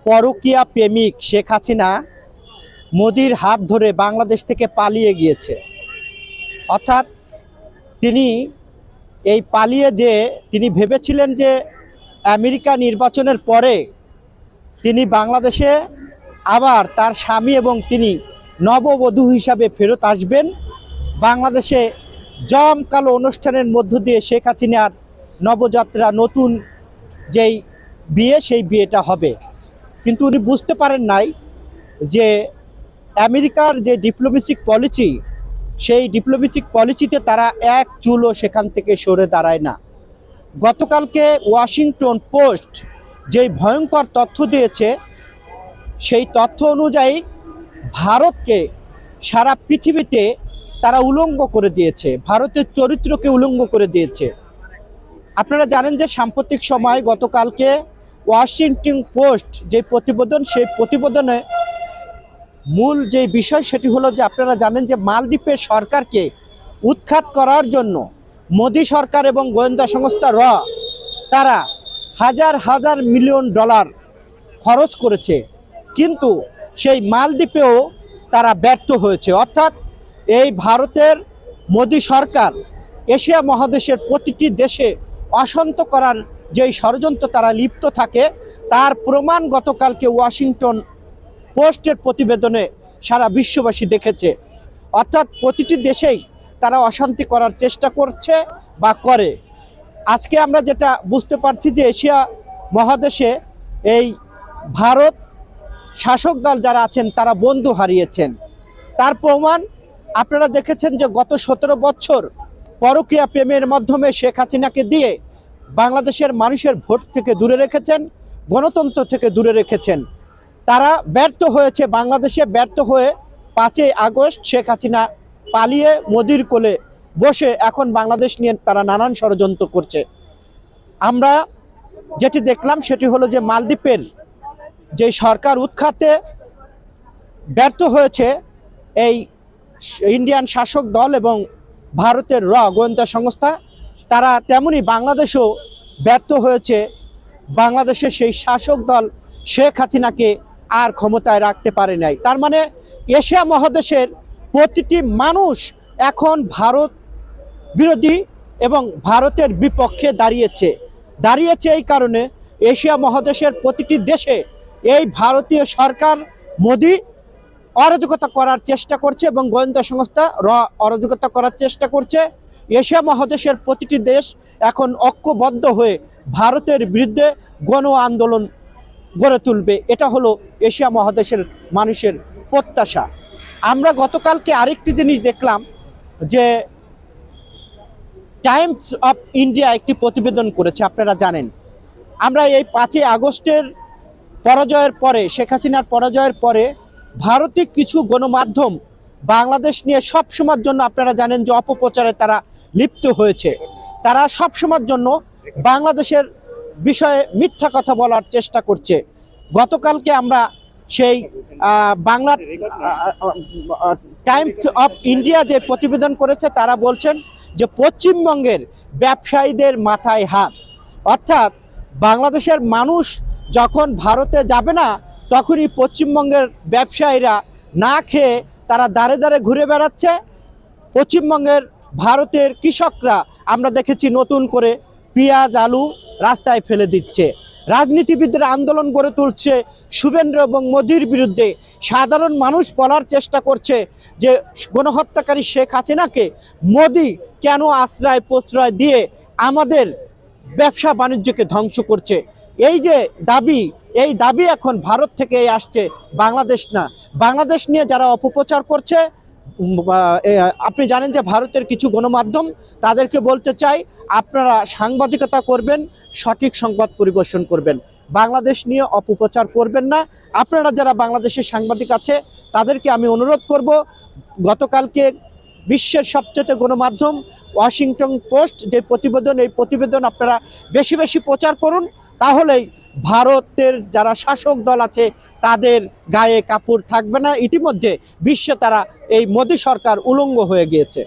পরকীয়া প্রেমিক শেখ হাসিনা মোদির হাত ধরে বাংলাদেশ থেকে পালিয়ে গিয়েছে। অর্থাৎ তিনি এই পালিয়ে যে তিনি ভেবেছিলেন যে আমেরিকা নির্বাচনের পরে তিনি বাংলাদেশে আবার তার স্বামী এবং তিনি নববধূ হিসাবে ফেরত আসবেন। বাংলাদেশে জমকালো অনুষ্ঠানের মধ্য দিয়ে শেখ হাসিনার নবযাত্রা, নতুন যেই বিয়ে, সেই বিয়েটা হবে। কিন্তু উনি বুঝতে পারেন নাই যে আমেরিকার যে ডিপ্লোমেসিক পলিসি, সেই ডিপ্লোমেসিক পলিসিতে তারা এক চুলও সেখান থেকে সরে দাঁড়ায় না। গতকালকে ওয়াশিংটন পোস্ট যেই ভয়ঙ্কর তথ্য দিয়েছে, সেই তথ্য অনুযায়ী ভারতকে সারা পৃথিবীতে তারা উলঙ্গ করে দিয়েছে, ভারতের চরিত্রকে উলঙ্গ করে দিয়েছে। আপনারা জানেন যে সাম্প্রতিক সময় গতকালকে ওয়াশিংটন পোস্ট যে প্রতিবেদন, সেই প্রতিবেদনে মূল যে বিষয় সেটি হলো যে আপনারা জানেন যে মালদ্বীপের সরকারকে উৎখাত করার জন্য মোদি সরকার এবং গোয়েন্দা সংস্থা তারা হাজার হাজার মিলিয়ন ডলার খরচ করেছে, কিন্তু সেই মালদ্বীপেও তারা ব্যর্থ হয়েছে। অর্থাৎ এই ভারতের মোদি সরকার এশিয়া মহাদেশের প্রতিটি দেশে অশান্ত করার যেই ষড়যন্ত্র তারা লিপ্ত থাকে, তার প্রমাণ গতকালকে ওয়াশিংটন পোস্টের প্রতিবেদনে সারা বিশ্ববাসী দেখেছে। অর্থাৎ প্রতিটি দেশেই তারা অশান্তি করার চেষ্টা করছে বা করে। আজকে আমরা যেটা বুঝতে পারছি যে এশিয়া মহাদেশে এই ভারত শাসক দল যারা আছেন তারা বন্ধু হারিয়েছেন। তার প্রমাণ আপনারা দেখেছেন যে গত 17 বছর পরকীয়া প্রেমের মাধ্যমে শেখ হাসিনাকে দিয়ে বাংলাদেশের মানুষের ভোট থেকে দূরে রেখেছেন, গণতন্ত্র থেকে দূরে রেখেছেন। তারা ব্যর্থ হয়েছে। বাংলাদেশে ব্যর্থ হয়ে 5ই আগস্ট শেখ হাসিনা পালিয়ে মোদির কোলে বসে এখন বাংলাদেশ নিয়ে তারা নানান ষড়যন্ত্র করছে। আমরা যেটি দেখলাম সেটি হলো যে মালদ্বীপের যে সরকার উৎখাতে ব্যর্থ হয়েছে এই ইন্ডিয়ান শাসক দল এবং ভারতের গোয়েন্দা সংস্থা, তারা তেমনি বাংলাদেশেও ব্যর্থ হয়েছে। বাংলাদেশের সেই শাসক দল শেখ হাসিনাকে আর ক্ষমতায় রাখতে পারে নাই। তার মানে এশিয়া মহাদেশের প্রতিটি মানুষ এখন ভারত বিরোধী এবং ভারতের বিপক্ষে দাঁড়িয়েছে। এই কারণে এশিয়া মহাদেশের প্রতিটি দেশে এই ভারতীয় সরকার মোদি অরাজকতা করার চেষ্টা করছে এবং গোয়েন্দা সংস্থা অরাজকতা করার চেষ্টা করছে। এশিয়া মহাদেশের প্রতিটি দেশ এখন ঐক্যবদ্ধ হয়ে ভারতের বিরুদ্ধে গণ আন্দোলন গড়ে তুলবে। এটা হলো এশিয়া মহাদেশের মানুষের প্রত্যাশা। আমরা গতকালকে আরেকটি জিনিস দেখলাম যে টাইমস অফ ইন্ডিয়া একটি প্রতিবেদন করেছে। আপনারা জানেন আমরা এই 5ই আগস্টের পরাজয়ের পরে, শেখ হাসিনার পরাজয়ের পরে ভারতীয় কিছু গণমাধ্যম বাংলাদেশ নিয়ে সবসময়ের জন্য আপনারা জানেন যে অপপ্রচারে তারা লিপ্ত হয়েছে। তারা সবসময়ের জন্য বাংলাদেশের বিষয়ে মিথ্যা কথা বলার চেষ্টা করছে। গতকালকে আমরা সেই বাংলা টাইমস অফ ইন্ডিয়া যে প্রতিবেদন করেছে, তারা বলছেন যে পশ্চিমবঙ্গের ব্যবসায়ীদের মাথায় হাত। অর্থাৎ বাংলাদেশের মানুষ যখন ভারতে যাবে না, তখনই পশ্চিমবঙ্গের ব্যবসায়ীরা না খেয়ে তারা দাঁড়ে দাঁড়ে ঘুরে বেড়াচ্ছে। পশ্চিমবঙ্গের ভারতের কৃষকরা আমরা দেখেছি নতুন করে পেঁয়াজ আলু রাস্তায় ফেলে দিচ্ছে। রাজনীতিবিদরা আন্দোলন গড়ে তুলছে শুভেন্দ্র এবং মোদির বিরুদ্ধে। সাধারণ মানুষ বলার চেষ্টা করছে যে গণহত্যাকারী শেখ হাসিনাকে মোদি কেন আশ্রয় প্রশ্রয় দিয়ে আমাদের ব্যবসা বাণিজ্যকে ধ্বংস করছে। এই যে দাবি, এই দাবি এখন ভারত থেকে আসছে, বাংলাদেশ না। বাংলাদেশ নিয়ে যারা অপপ্রচার করছে, আপনি জানেন যে ভারতের কিছু গণমাধ্যম, তাদেরকে বলতে চাই আপনারা সাংবাদিকতা করবেন, সঠিক সংবাদ পরিবেশন করবেন, বাংলাদেশ নিয়ে অপপ্রচার করবেন না। আপনারা যারা বাংলাদেশের সাংবাদিক আছে তাদেরকে আমি অনুরোধ করব, গতকালকে বিশ্বের সবচেয়ে গণমাধ্যম ওয়াশিংটন পোস্ট যে প্রতিবেদন, এই প্রতিবেদন আপনারা বেশি বেশি প্রচার করুন। তাহলেই ভারতের যারা শাসক দল আছে তাদের গায়ে কাপড় থাকবে না। ইতিমধ্যে বিশ্বে তারা এই মোদি সরকার উলঙ্গ হয়ে গিয়েছে।